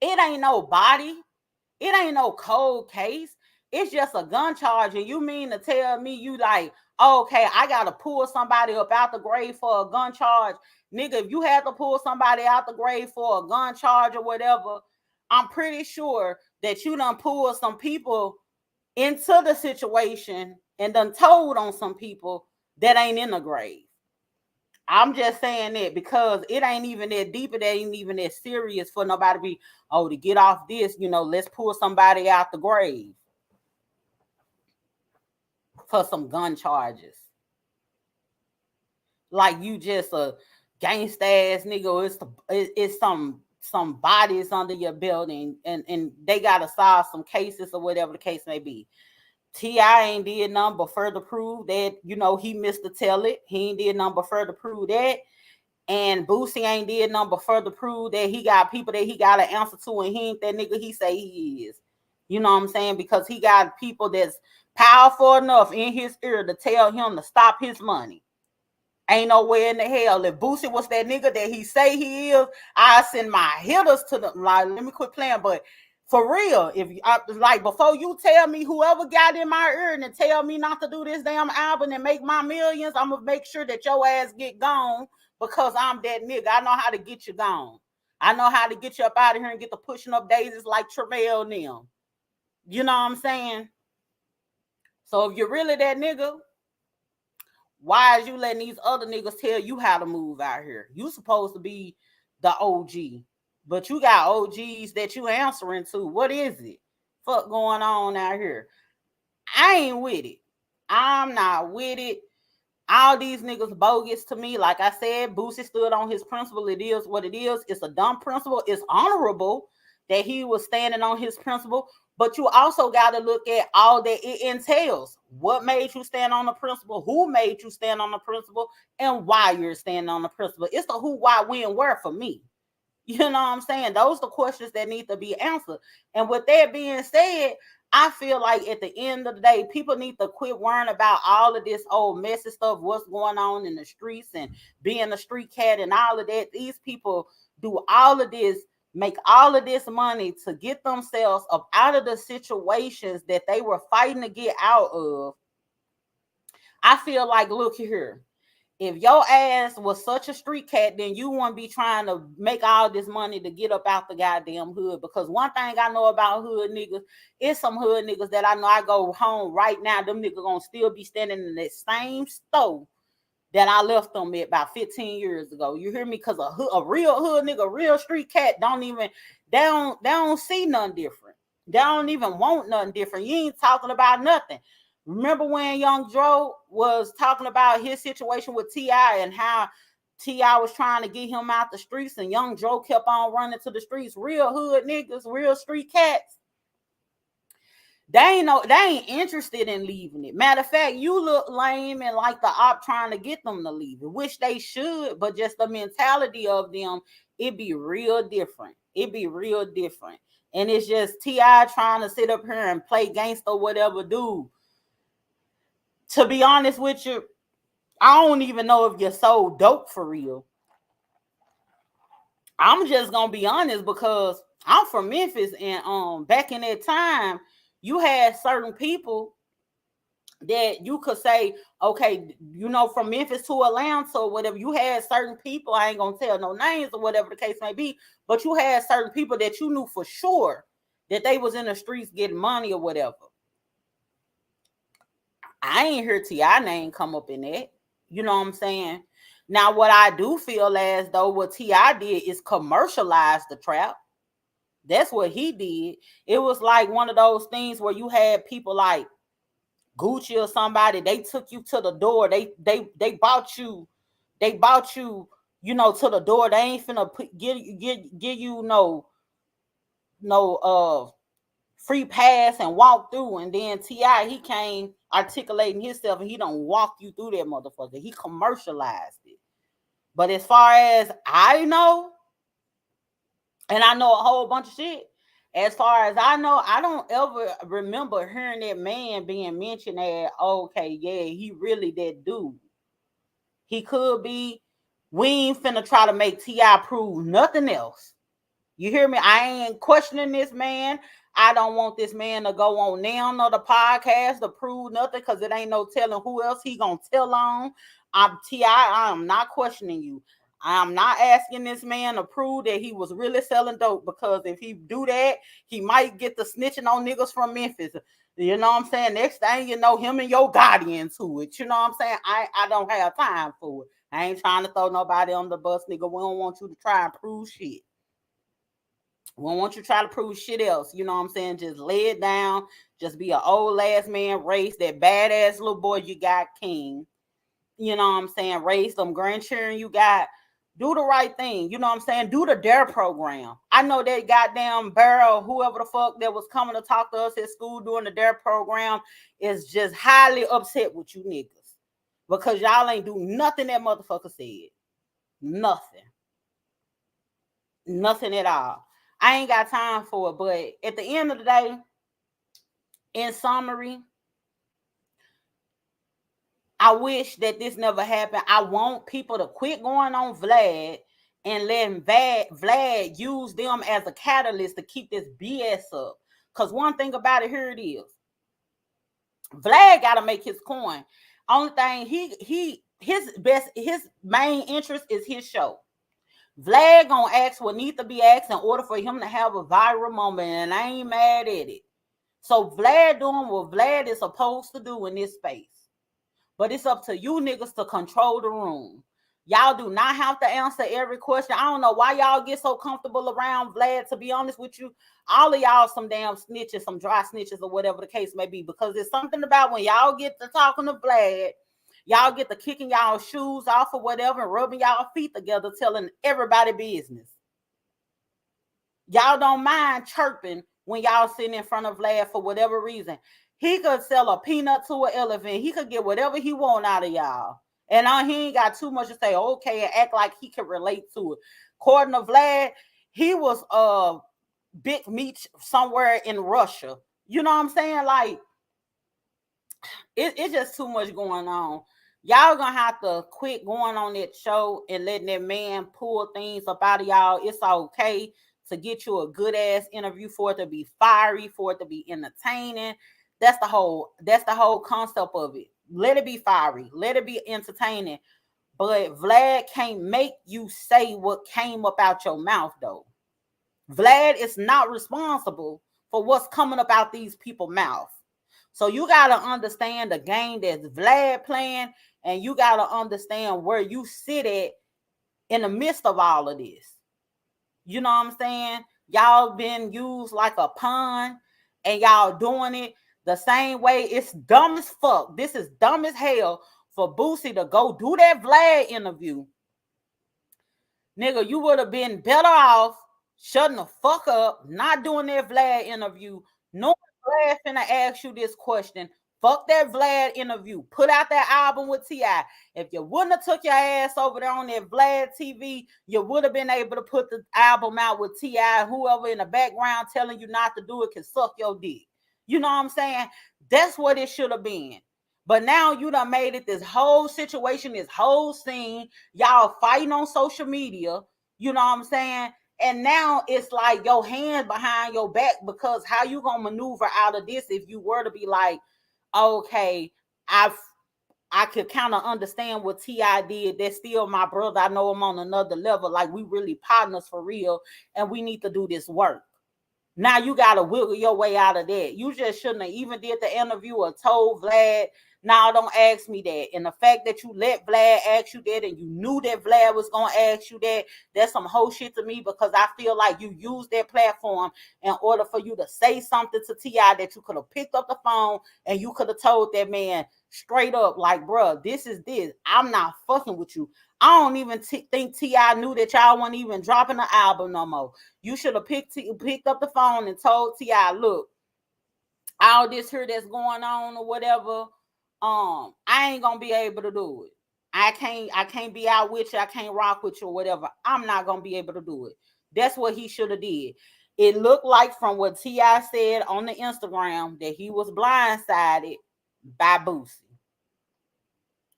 Speaker 1: It ain't no body. It ain't no cold case. It's just a gun charge. And you mean to tell me you like, okay, I gotta pull somebody up out the grave for a gun charge? Nigga, if you had to pull somebody out the grave for a gun charge or whatever, I'm pretty sure that you done pulled some people into the situation and done told on some people that ain't in the grave. I'm just saying that because it ain't even that deep, it ain't even that serious for nobody to be, oh, to get off this, let's pull somebody out the grave for some gun charges. Like you just a gangsta ass nigga. It's some bodies under your building and they gotta solve some cases or whatever the case may be. T.I. ain't did nothing but further prove that, he missed to tell it. He ain't did nothing but further prove that. And Boosie ain't did nothing but further prove that he got people that he got to answer to, and he ain't that nigga he say he is. You know what I'm saying? Because he got people that's powerful enough in his ear to tell him to stop his money. Ain't nowhere in the hell. If Boosie was that nigga that he say he is, I send my hitters to the, like, let me quit playing. But for real, if like, before you tell me, whoever got in my ear and tell me not to do this damn album and make my millions, I'm gonna make sure that your ass get gone, because I'm that nigga. I know how to get you gone. I know how to get you up out of here and get the pushing up daisies like Travell and them. You know what I'm saying? So if you're really that nigga, why is you letting these other niggas tell you how to move out here? You supposed to be the OG, but you got OGs that you answering to. What is it? Fuck going on out here? I ain't with it. I'm not with it. All these niggas bogus to me. Like I said, Boosie stood on his principle. It is what it is. It's a dumb principle. It's honorable that he was standing on his principle. But you also got to look at all that it entails. What made you stand on the principle? Who made you stand on the principle? And why you're standing on the principle. It's the who, why, when, where for me. You know what I'm saying? Those are the questions that need to be answered. And with that being said, I feel like at the end of the day, people need to quit worrying about all of this old messy stuff, what's going on in the streets and being a street cat and all of that. These people do all of this, make all of this money to get themselves up out of the situations that they were fighting to get out of. I feel like, look here. If your ass was such a street cat, then you wouldn't be trying to make all this money to get up out the goddamn hood. Because one thing I know about hood niggas is some hood niggas that I know I go home right now, them niggas gonna still be standing in that same store that I left them at about 15 years ago. You hear me? Because a real hood nigga, a real street cat they don't see nothing different. They don't even want nothing different. You ain't talking about nothing. Remember when Young Dro was talking about his situation with T.I. and how T.I. was trying to get him out the streets, and Young Dro kept on running to the streets? Real hood niggas, real street cats. They ain't interested in leaving it. Matter of fact, you look lame and like the op trying to get them to leave it, which they should, but just the mentality of them, it be real different. It be real different. And it's just T.I. trying to sit up here and play gangster, whatever, dude. To be honest with you, I don't even know if you're so dope for real. I'm just gonna be honest, because I'm from Memphis, and back in that time, you had certain people that you could say, okay, from Memphis to Atlanta or whatever, you had certain people, I ain't gonna tell no names or whatever the case may be, but you had certain people that you knew for sure that they was in the streets getting money or whatever. I ain't hear T.I. name come up in that. You know what I'm saying? Now, what I do feel as though what T.I. did is commercialize the trap. That's what he did. It was like one of those things where you had people like Gucci or somebody. They took you to the door. They bought you. They bought you. To the door. They ain't finna give you no free pass and walk through. And then T.I., he came articulating himself, and he don't walk you through that motherfucker. He commercialized it. But as far as I know, and I know a whole bunch of shit, as far as I know, I don't ever remember hearing that man being mentioned as, okay, yeah, he really that dude. He could be. We ain't finna try to make T.I. prove nothing else. You hear me? I ain't questioning this man. I don't want this man to go on now another podcast to prove nothing, because it ain't no telling who else he gonna tell on. T.I., I am not questioning you. I'm not asking this man to prove that he was really selling dope, because if he do that, he might get the snitching on niggas from Memphis. You know what I'm saying? Next thing you know, him and your guardian to it. You know what I'm saying? I don't have time for it. I ain't trying to throw nobody on the bus, nigga. We don't want you to try and prove shit. We don't want you to try to prove shit else. You know what I'm saying? Just lay it down. Just be an old ass man, race that badass little boy you got, King. You know what I'm saying? Raise them grandchildren you got. Do the right thing. You know what I'm saying? Do the DARE program. I know that goddamn Barrel, whoever the fuck that was coming to talk to us at school doing the DARE program, is just highly upset with you niggas. Because y'all ain't do nothing that motherfucker said. Nothing. Nothing at all. I ain't got time for it. But at the end of the day, in summary, I wish that this never happened. I want people to quit going on Vlad and letting Vlad use them as a catalyst to keep this BS up. Because one thing about it, here it is. Vlad got to make his coin. Only thing his main interest is his show. Vlad gonna ask what needs to be asked in order for him to have a viral moment, and I ain't mad at it. So Vlad doing what Vlad is supposed to do in this space. But it's up to you niggas to control the room. Y'all do not have to answer every question. I don't know why y'all get so comfortable around Vlad, to be honest with you. All of y'all some damn snitches, some dry snitches or whatever the case may be. Because there's something about when y'all get to talking to Vlad, y'all get to kicking y'all shoes off or whatever and rubbing y'all feet together, telling everybody business. Y'all don't mind chirping when y'all sitting in front of Vlad for whatever reason. He could sell a peanut to an elephant. He could get whatever he want out of y'all. And he ain't got too much to say, okay, and act like he can relate to it. According to Vlad, he was big meat somewhere in Russia. You know what I'm saying? Like, it's just too much going on. Y'all gonna have to quit going on that show and letting that man pull things up out of y'all. It's okay to get you a good ass interview, for it to be fiery, for it to be entertaining. That's the whole concept of it. Let it be fiery, let it be entertaining. But Vlad can't make you say what came up out your mouth, though. Vlad is not responsible for what's coming up out these people's mouth. So you gotta understand the game that's Vlad playing, and you gotta understand where you sit at in the midst of all of this. You know what I'm saying? Y'all been used like a pawn, and y'all doing it the same way. It's dumb as fuck. This is dumb as hell for Boosie to go do that Vlad interview. Nigga, you would have been better off shutting the fuck up, not doing that Vlad interview. No Vlad finna ask you this question. Fuck that Vlad interview. Put out that album with T.I. If you wouldn't have took your ass over there on that Vlad TV, you would have been able to put the album out with T.I. Whoever in the background telling you not to do it can suck your dick. You know what I'm saying? That's what it should have been. But now you done made it this whole situation, this whole scene. Y'all fighting on social media. You know what I'm saying? And now it's like your hands behind your back, because how you gonna maneuver out of this if you were to be like, okay, I could kind of understand what T.I. did. That's still my brother. I know him on another level. Like, we really partners for real, and we need to do this work. Now you gotta wiggle your way out of that. You just shouldn't have even did the interview or told Vlad, "Now don't ask me that." And the fact that you let Vlad ask you that, and you knew that Vlad was gonna ask you that, that's some whole shit to me, because I feel like you used that platform in order for you to say something to T.I. that you could have picked up the phone and you could have told that man straight up, like, bro, this is this. I'm not fucking with you. I don't even think T.I. knew that y'all weren't even dropping the album no more. You should have picked up the phone and told T.I., look, all this here that's going on or whatever, I ain't gonna be able to do it. I can't be out with you. I can't rock with you or whatever. I'm not gonna be able to do it. That's what he should have did. It looked like from what T.I. said on the Instagram that he was blindsided by Boosie.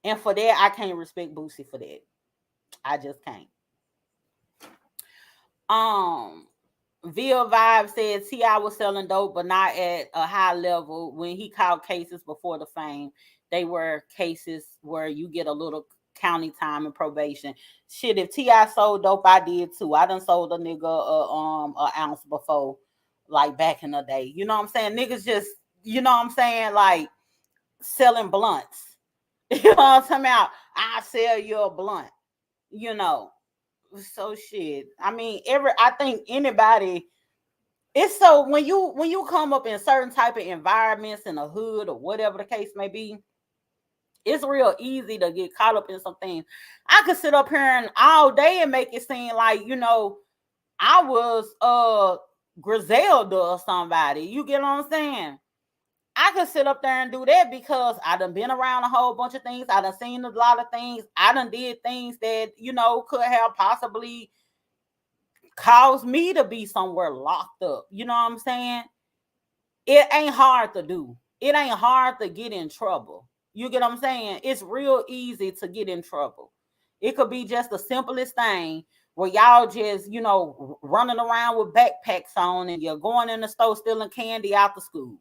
Speaker 1: And for that, I can't respect Boosie for that. I just can't. Via Vibe said T.I. was selling dope, but not at a high level. When he caught cases before the fame, they were cases where you get a little county time and probation. Shit, if T.I. sold dope, I did too. I done sold a nigga an ounce before, like back in the day. You know what I'm saying? Niggas just, you know what I'm saying, like selling blunts. You know what I'm talking about? I sell you a blunt. You know. So shit. I mean, I think anybody. It's so when you come up in certain type of environments in a hood or whatever the case may be, It's real easy to get caught up in some things. I could sit up here and all day and make it seem like, I was Griselda or somebody. You get what I'm saying? I could sit up there and do that because I done been around a whole bunch of things. I done seen a lot of things. I done did things that, could have possibly caused me to be somewhere locked up. You know what I'm saying? It ain't hard to do. It ain't hard to get in trouble. You get what I'm saying? It's real easy to get in trouble. It could be just the simplest thing where y'all just, running around with backpacks on and you're going in the store stealing candy out the school.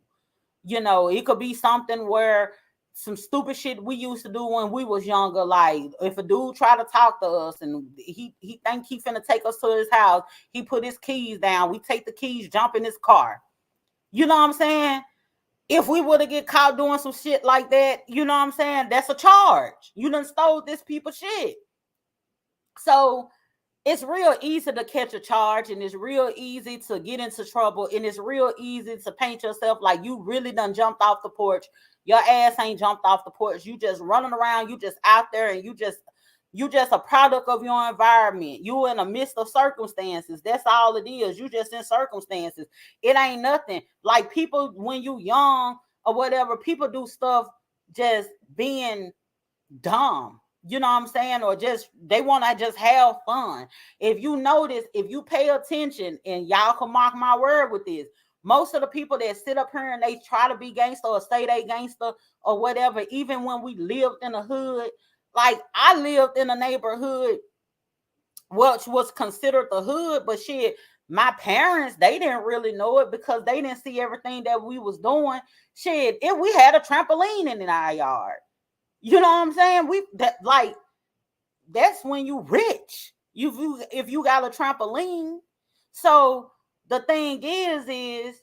Speaker 1: It could be something where some stupid shit we used to do when we was younger, like if a dude try to talk to us and he think he finna take us to his house, he put his keys down, we take the keys, jump in his car. You know what I'm saying? If we would have get caught doing some shit like that, you know what I'm saying? That's a charge. You done stole this people's shit. So it's real easy to catch a charge, and it's real easy to get into trouble, and it's real easy to paint yourself like you really done jumped off the porch. Your ass ain't jumped off the porch. You just running around, you just out there, and you just a product of your environment. You in the midst of circumstances. That's all it is. You just in circumstances. It ain't nothing. Like people, when you young or whatever, people do stuff just being dumb. You know what I'm saying? Or just they want to just have fun. If you notice, if you pay attention, and y'all can mark my word with this, most of the people that sit up here and they try to be gangster or say they gangster or whatever, even when we lived in the hood, like I lived in a neighborhood which was considered the hood, but shit, my parents, they didn't really know it because they didn't see everything that we was doing. Shit, if we had a trampoline in our yard. You know what I'm saying? That's when you rich. If you got a trampoline. So the thing is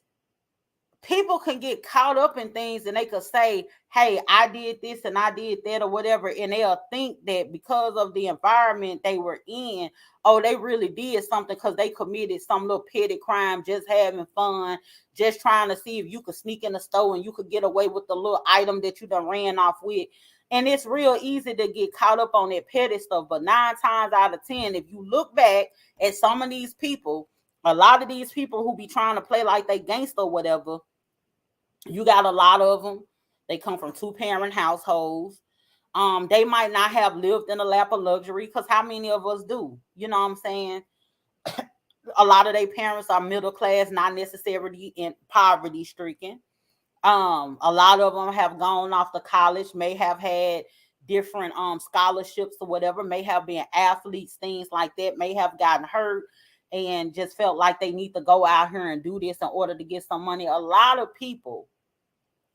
Speaker 1: people can get caught up in things and they could say, hey, I did this and I did that or whatever. And they'll think that because of the environment they were in, oh, they really did something because they committed some little petty crime, just having fun, just trying to see if you could sneak in the store and you could get away with the little item that you done ran off with. And it's real easy to get caught up on that petty stuff. But 9 times out of 10, if you look back at some of these people, a lot of these people who be trying to play like they gangster or whatever, you got a lot of them. They come from 2-parent households. They might not have lived in a lap of luxury, because how many of us do? You know what I'm saying? A lot of their parents are middle class, not necessarily in poverty stricken. A lot of them have gone off to college, may have had different scholarships or whatever, may have been athletes, things like that, may have gotten hurt and just felt like they need to go out here and do this in order to get some money. A lot of people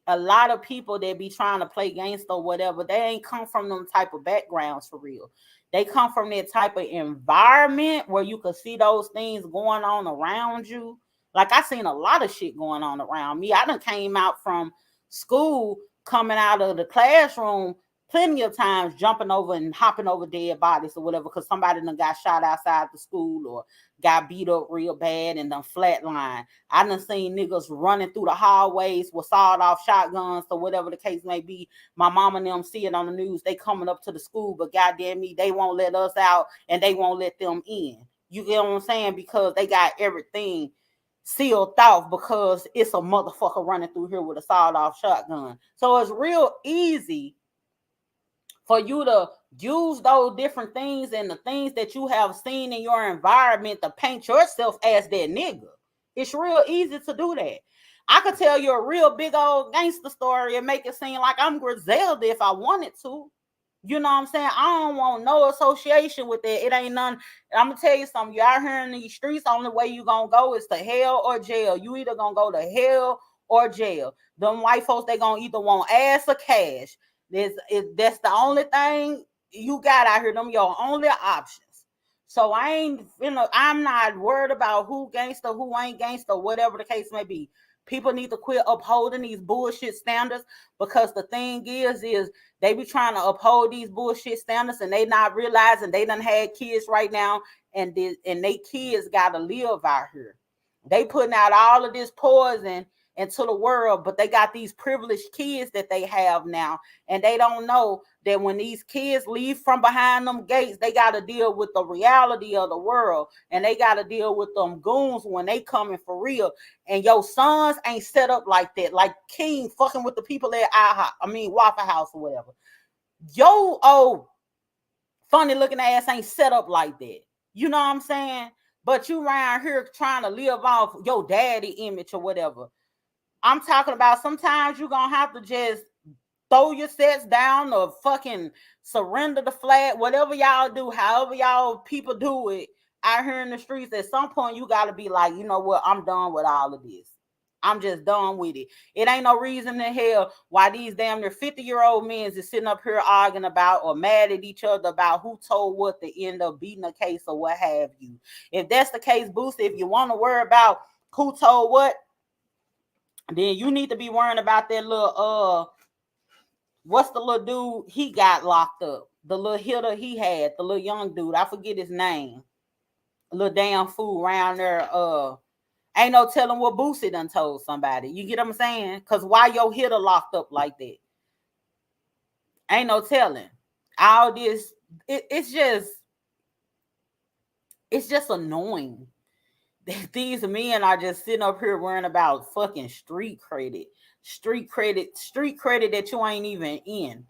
Speaker 1: that be trying to play gangster or whatever, they ain't come from them type of backgrounds for real. They come from that type of environment where you could see those things going on around you. Like I seen a lot of shit going on around me. I done came out from school, coming out of the classroom plenty of times, jumping over and hopping over dead bodies or whatever, because somebody done got shot outside the school or got beat up real bad and done flatline. I done seen niggas running through the hallways with sawed off shotguns or whatever the case may be. My mom and them see it on the news. They coming up to the school, but goddamn me, they won't let us out and they won't let them in. You get what I'm saying? Because they got everything sealed off because it's a motherfucker running through here with a sawed off shotgun. So it's real easy for you to use those different things and the things that you have seen in your environment to paint yourself as that nigga. It's real easy to do that. I could tell you a real big old gangster story and make it seem like I'm Griselda if I wanted to. You know what I'm saying? I don't want no association with that. It ain't none. I'm going to tell you something. You out here in these streets, the only way you going to go is to hell or jail. You either going to go to hell or jail. Them white folks, they going to either want ass or cash. That's the only thing you got out here. Them your only options. So I'm not worried about who gangster, who ain't gangster, whatever the case may be. People need to quit upholding these bullshit standards, because the thing is they be trying to uphold these bullshit standards and they not realizing they done had kids right now, and they kids got to live out here. They putting out all of this poison into the world, but they got these privileged kids that they have now, and they don't know that when these kids leave from behind them gates, they got to deal with the reality of the world, and they got to deal with them goons when they coming for real. And your sons ain't set up like that, like King fucking with the people at Waffle House or whatever. Yo, funny looking ass ain't set up like that. You know what I'm saying? But you around here trying to live off your daddy image or whatever. I'm talking about sometimes you're going to have to just throw your sets down or fucking surrender the flag, whatever y'all do, however y'all people do it out here in the streets. At some point, you got to be like, you know what? I'm done with all of this. I'm just done with it. It ain't no reason in hell why these damn near 50-year-old men is sitting up here arguing about or mad at each other about who told what to end up beating a case or what have you. If that's the case, Boosie, if you want to worry about who told what, then you need to be worrying about that little what's the little dude he got locked up? The little hitter he had, the little young dude. I forget his name. A little damn fool around there. Ain't no telling what Boosie done told somebody. You get what I'm saying? Because why your hitter locked up like that? Ain't no telling. All this, it's just annoying that these men are just sitting up here worrying about fucking street credit that you ain't even in.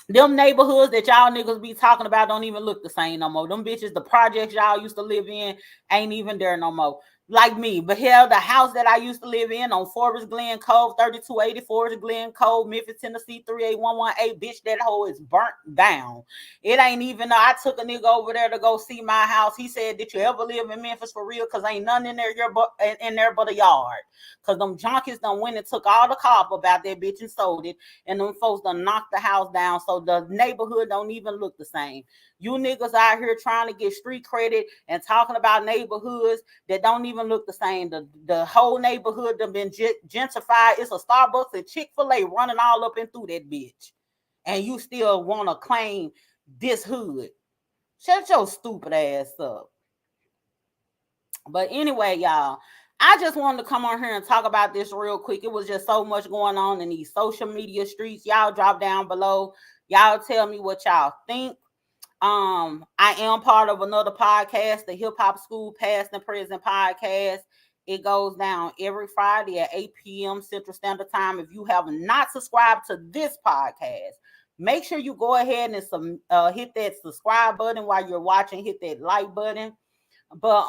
Speaker 1: Them neighborhoods that y'all niggas be talking about don't even look the same no more. Them bitches, the projects y'all used to live in ain't even there no more. Like me, but hell, the house that I used to live in on Forest Glen Cove, 3280 Forest Glen Cove, Memphis, Tennessee, 38118, bitch, that hole is burnt down. It ain't even, I took a nigga over there to go see my house. He said, did you ever live in Memphis for real? Because ain't nothing in there but a yard. Because them junkies done went and took all the copper about that bitch and sold it. And them folks done knocked the house down. So the neighborhood don't even look the same. You niggas out here trying to get street credit and talking about neighborhoods that don't even look the same. The whole neighborhood done been gentrified. It's a Starbucks and Chick-fil-A running all up and through that bitch. And you still want to claim this hood. Shut your stupid ass up. But anyway, y'all, I just wanted to come on here and talk about this real quick. It was just so much going on in these social media streets. Y'all drop down below. Y'all tell me what y'all think. I am part of another podcast, the Hip Hop School Past and Present podcast. It goes down every Friday at 8 p.m. Central Standard Time. If you have not subscribed to this podcast, make sure you go ahead and hit that subscribe button while you're watching. Hit that like button. But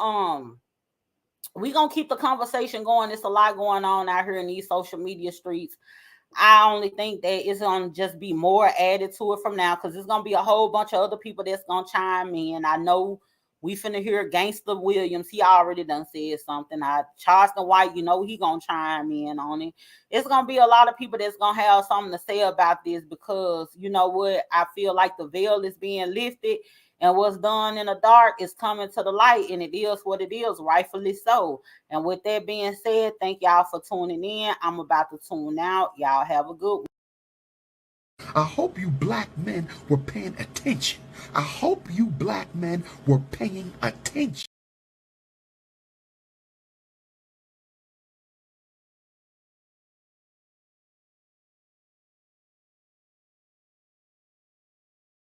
Speaker 1: we gonna keep the conversation going. There's a lot going on out here in these social media streets. I only think that it's going to just be more added to it from now, because there's going to be a whole bunch of other people that's going to chime in. I know we finna hear Gangsta Williams. He already done said something. Charleston White, you know, he going to chime in on it. It's going to be a lot of people that's going to have something to say about this, because, you know what, I feel like the veil is being lifted. And what's done in the dark is coming to the light, and it is what it is, rightfully so. And with that being said, thank y'all for tuning in. I'm about to tune out. Y'all have a good one.
Speaker 2: I hope you black men were paying attention. I hope you black men were paying attention.